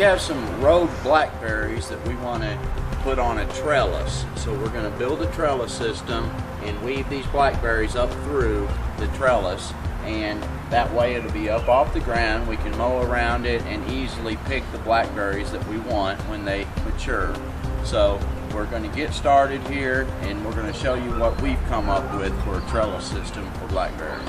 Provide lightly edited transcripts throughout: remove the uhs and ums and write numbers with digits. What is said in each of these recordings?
have some road blackberries that we want to put on a trellis. So we're going to build a trellis system and weave these blackberries up through the trellis, and that way it'll be up off the ground. We can mow around it and easily pick the blackberries that we want when they mature. So we're going to get started here, and we're going to show you what we've come up with for a trellis system for blackberries.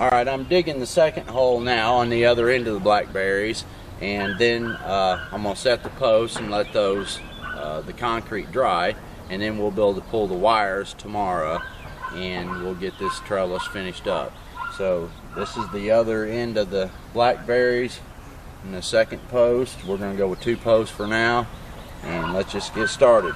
Alright, I'm digging the second hole now on the other end of the blackberries, and then I'm going to set the posts and let those, the concrete dry, and then we'll be able to pull the wires tomorrow and we'll get this trellis finished up. So this is the other end of the blackberries and the second post. We're going to go with 2 posts for now, and let's just get started.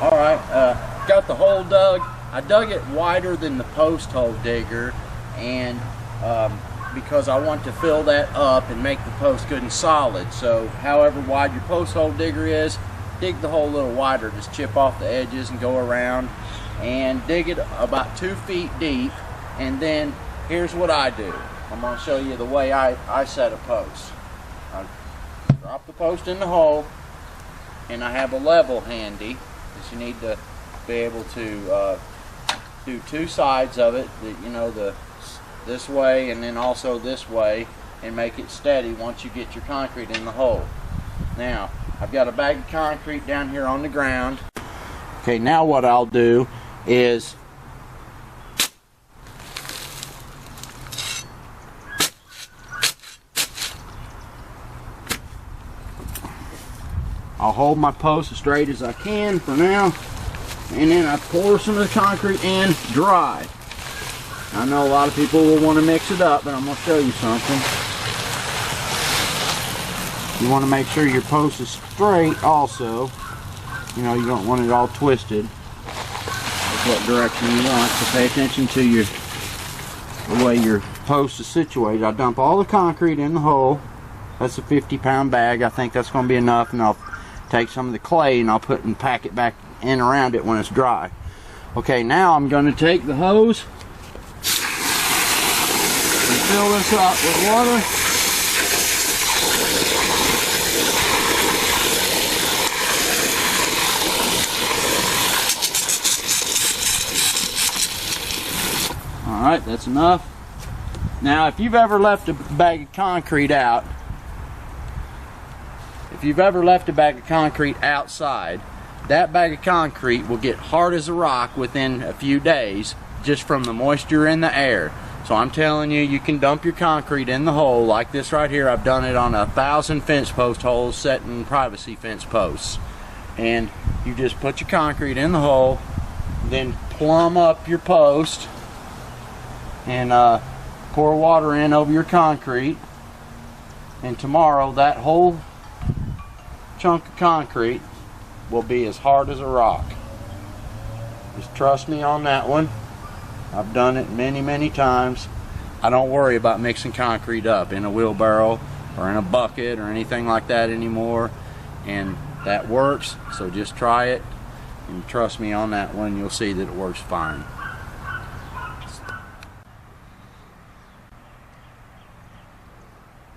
Alright, got the hole dug. I dug it wider than the post hole digger, and because I want to fill that up and make the post good and solid. So however wide your post hole digger is, dig the hole a little wider. Just chip off the edges and go around and dig it about 2 feet deep. And then here's what I do. I'm going to show you the way I set a post. I drop the post in the hole, and I have a level handy. You need to be able to do 2 sides of it, this way and then also this way, and make it steady once you get your concrete in the hole. Now I've got a bag of concrete down here on the ground. Okay, now what I'll do is I'll hold my post as straight as I can for now, and then I pour some of the concrete in dry. I know a lot of people will want to mix it up, but I'm going to show you something. You want to make sure your post is straight also. You know, you don't want it all twisted. That's what direction you want, so pay attention to the way your post is situated. I dump all the concrete in the hole. That's a 50-pound bag. I think that's going to be enough, and I'll take some of the clay and I'll pack it back in around it when it's dry. Okay, now I'm going to take the hose and fill this up with water. Alright, that's enough. Now if you've ever left a bag of concrete out, outside, that bag of concrete will get hard as a rock within a few days just from the moisture in the air. So I'm telling you, you can dump your concrete in the hole like this right here. I've done it on 1,000 fence post holes set in privacy fence posts. And you just put your concrete in the hole, then plumb up your post, and pour water in over your concrete. And tomorrow that whole chunk of concrete will be as hard as a rock. Just trust me on that one. I've done it many times. I don't worry about mixing concrete up in a wheelbarrow or in a bucket or anything like that anymore, and that works. So just try it and trust me on that one. You'll see that it works fine.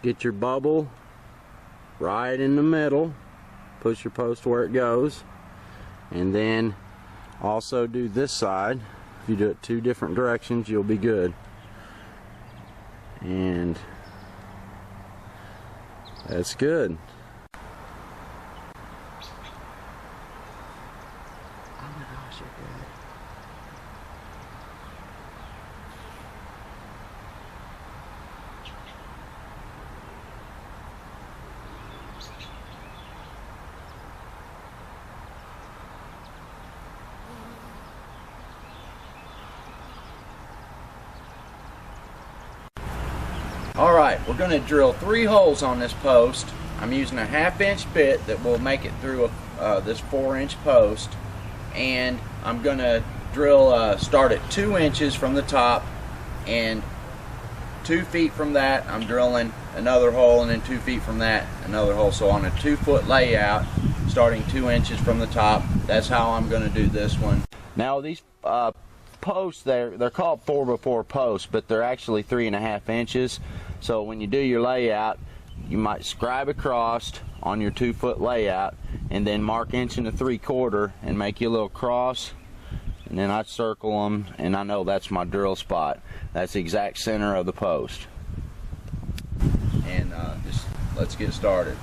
Get your bubble right in the middle. Push your post where it goes, and then also do this side. If you do it 2 different directions, you'll be good. And That's good. Oh my gosh, you're good. Alright, we're going to drill 3 holes on this post. I'm using a 1/2 inch bit that will make it through this 4-inch post. And I'm going to drill, start at 2 inches from the top, and 2 feet from that I'm drilling another hole, and then 2 feet from that another hole. So on a 2-foot layout, starting 2 inches from the top, that's how I'm going to do this one. Now these posts, they're called 4x4 posts, but they're actually 3.5 inches. So when you do your layout, you might scribe across on your 2-foot layout, and then mark 1.75 and make you a little cross, and then I circle them, and I know that's my drill spot. That's the exact center of the post. And just let's get started.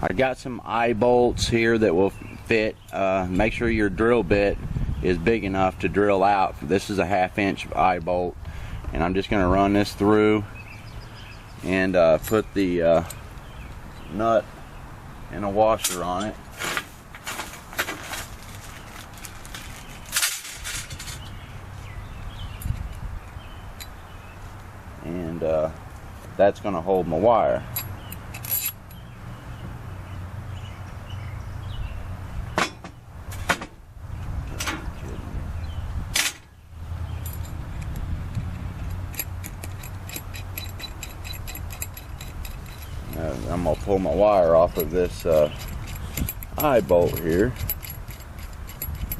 I got some eye bolts here that will fit. Make sure your drill bit is big enough to drill out. This is a 1/2 inch eye bolt, and I'm just going to run this through and put the nut and a washer on it. And that's going to hold my wire. I'm going to pull my wire off of this eye bolt here,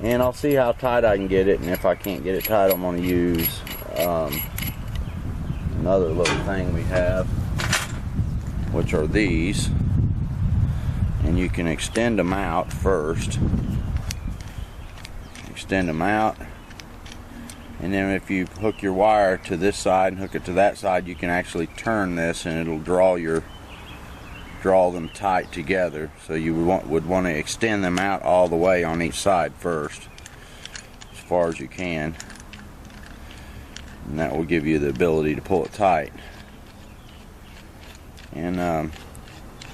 and I'll see how tight I can get it, and if I can't get it tight, I'm going to use another little thing we have, which are these, and you can extend them out first. Extend them out, and then if you hook your wire to this side and hook it to that side, you can actually turn this, and it'll draw them tight together. So you would want to extend them out all the way on each side first, as far as you can, and that will give you the ability to pull it tight. And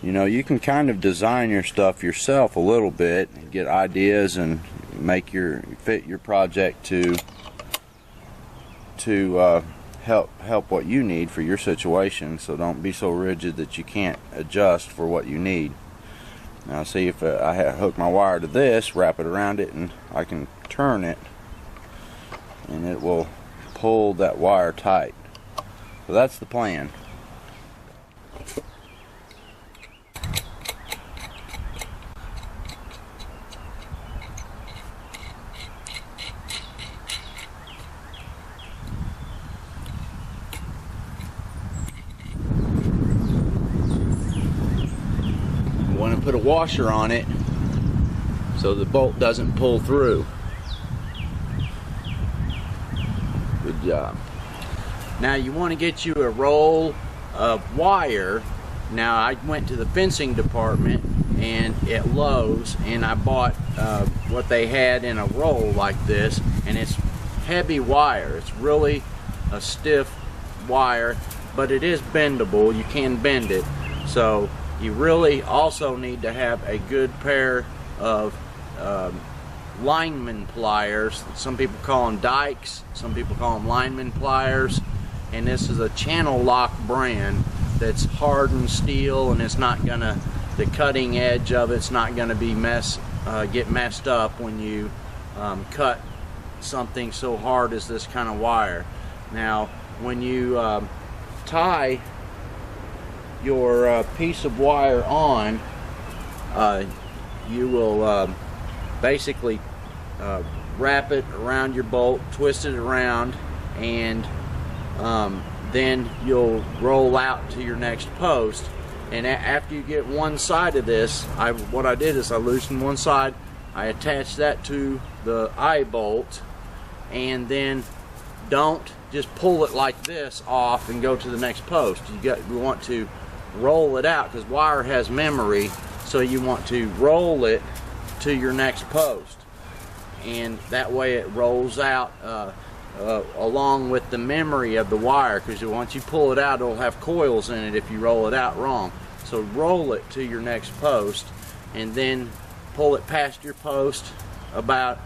you know, you can kind of design your stuff yourself a little bit and get ideas and fit your project to help what you need for your situation. So don't be so rigid that you can't adjust for what you need. Now see, if I hook my wire to this, wrap it around it, and I can turn it, and it will pull that wire tight. So that's the plan. Want to put a washer on it so the bolt doesn't pull through. Good job. Now you want to get you a roll of wire. Now I went to the fencing department and at Lowe's, and I bought what they had in a roll like this, and it's heavy wire. It's really a stiff wire, but it is bendable. You can bend it. So you really also need to have a good pair of lineman pliers. Some people call them dikes, some people call them lineman pliers, and this is a channel lock brand that's hardened steel, and it's not gonna, the cutting edge of it's not gonna be get messed up when you cut something so hard as this kind of wire. Now when you tie your piece of wire on, you will basically wrap it around your bolt, twist it around, and then you'll roll out to your next post. And after you get one side of this, what I did is I loosened one side, I attached that to the eye bolt, and then don't just pull it like this off and go to the next post. You want to roll it out, because wire has memory, so you want to roll it to your next post, and that way it rolls out along with the memory of the wire, because once you pull it out, it'll have coils in it if you roll it out wrong. So roll it to your next post, and then pull it past your post about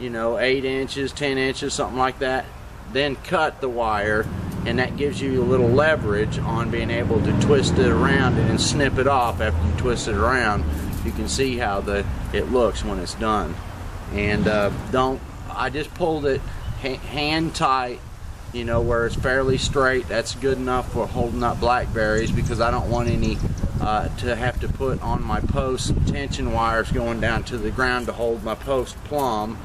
8 inches, 10 inches, something like that. Then cut the wire, and that gives you a little leverage on being able to twist it around and then snip it off after you twist it around. You can see how it looks when it's done. And I just pulled it hand tight, where it's fairly straight. That's good enough for holding up blackberries, because I don't want any to have to put on my post tension wires going down to the ground to hold my post plumb.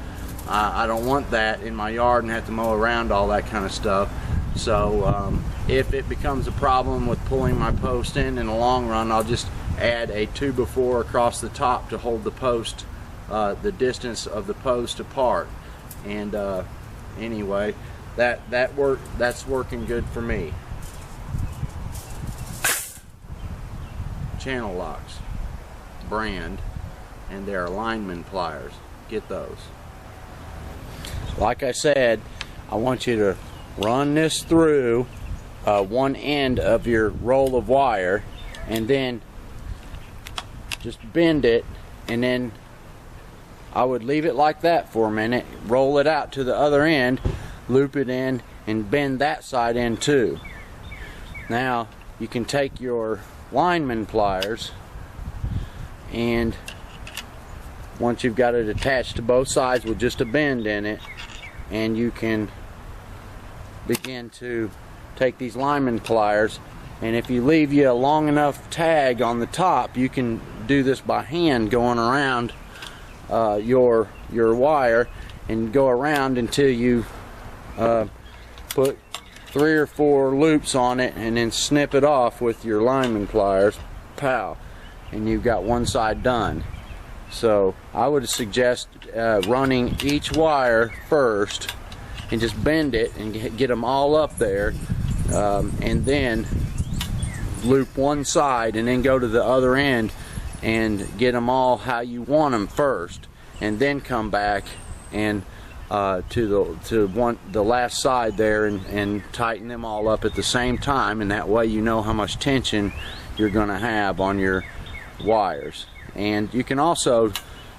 I don't want that in my yard and have to mow around all that kind of stuff. So if it becomes a problem with pulling my post in the long run, I'll just add a 2x4 across the top to hold the post, the distance of the post apart. And anyway, that's working good for me. Channel locks, brand, and they're lineman pliers. Get those. Like I said, I want you to run this through one end of your roll of wire, and then just bend it, and then I would leave it like that for a minute, roll it out to the other end, loop it in, and bend that side in too. Now you can take your lineman pliers, and once you've got it attached to both sides with just a bend in it, and you can begin to take these lineman pliers, and if you leave you a long enough tag on the top, you can do this by hand, going around your wire, and go around until you put 3 or 4 loops on it, and then snip it off with your lineman pliers. Pow, and you've got one side done. So I would suggest running each wire first and just bend it and get them all up there, and then loop one side, and then go to the other end and get them all how you want them first, and then come back and to the last side there, and tighten them all up at the same time, and that way you know how much tension you're going to have on your wires. And you can also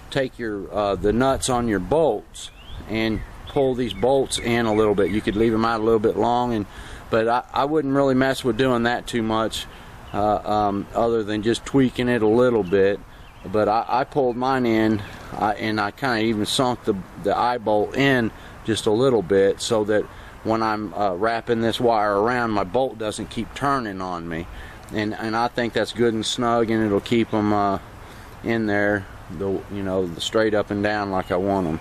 take your the nuts on your bolts and pull these bolts in a little bit. You could leave them out a little bit long, but I wouldn't really mess with doing that too much, other than just tweaking it a little bit. But I pulled mine in, and I kind of even sunk the eye bolt in just a little bit, so that when I'm wrapping this wire around, my bolt doesn't keep turning on me. And I think that's good and snug, and it'll keep them in there, the straight up and down like I want them.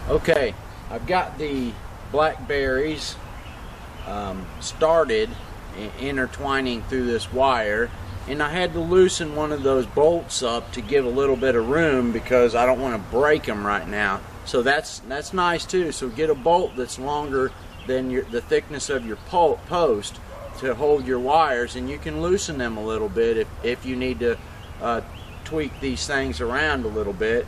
Okay, I've got the blackberries started intertwining through this wire, and I had to loosen one of those bolts up to give a little bit of room, because I don't want to break them right now. So that's nice too. So get a bolt that's longer than the thickness of your post to hold your wires, and you can loosen them a little bit if you need to tweak these things around a little bit.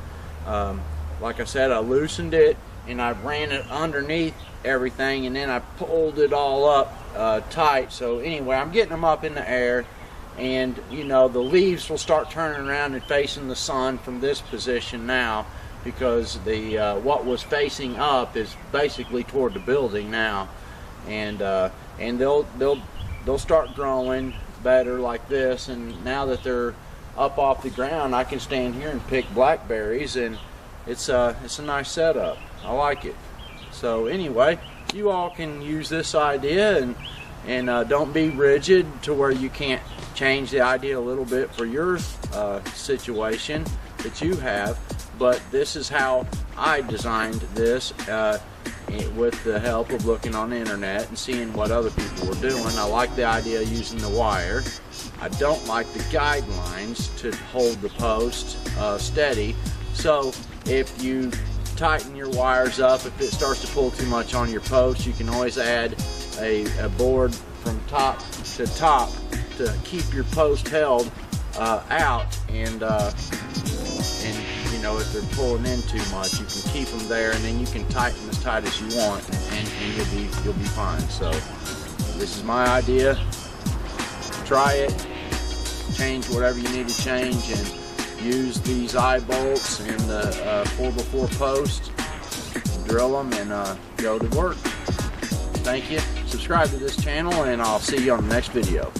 Like I said, I loosened it, and I ran it underneath everything, and then I pulled it all up tight. So anyway, I'm getting them up in the air, and the leaves will start turning around and facing the sun from this position now, because the what was facing up is basically toward the building now, and they'll start growing better like this. And now that they're up off the ground, I can stand here and pick blackberries, and it's a nice setup. I like it. So anyway, you all can use this idea and and don't be rigid to where you can't change the idea a little bit for your situation that you have. But this is how I designed this with the help of looking on the internet and seeing what other people were doing. I like the idea of using the wire. I don't like the guidelines to hold the post steady. So if you tighten your wires up, if it starts to pull too much on your post, you can always add a board from top to top to keep your post held out, and you know, if they're pulling in too much, you can keep them there, and then you can tighten as tight as you want, and you'll be fine. So this is my idea. Try it, change whatever you need to change, and use these eye bolts and the 4x4 post, drill them, and go to work. Thank you. Subscribe to this channel, and I'll see you on the next video.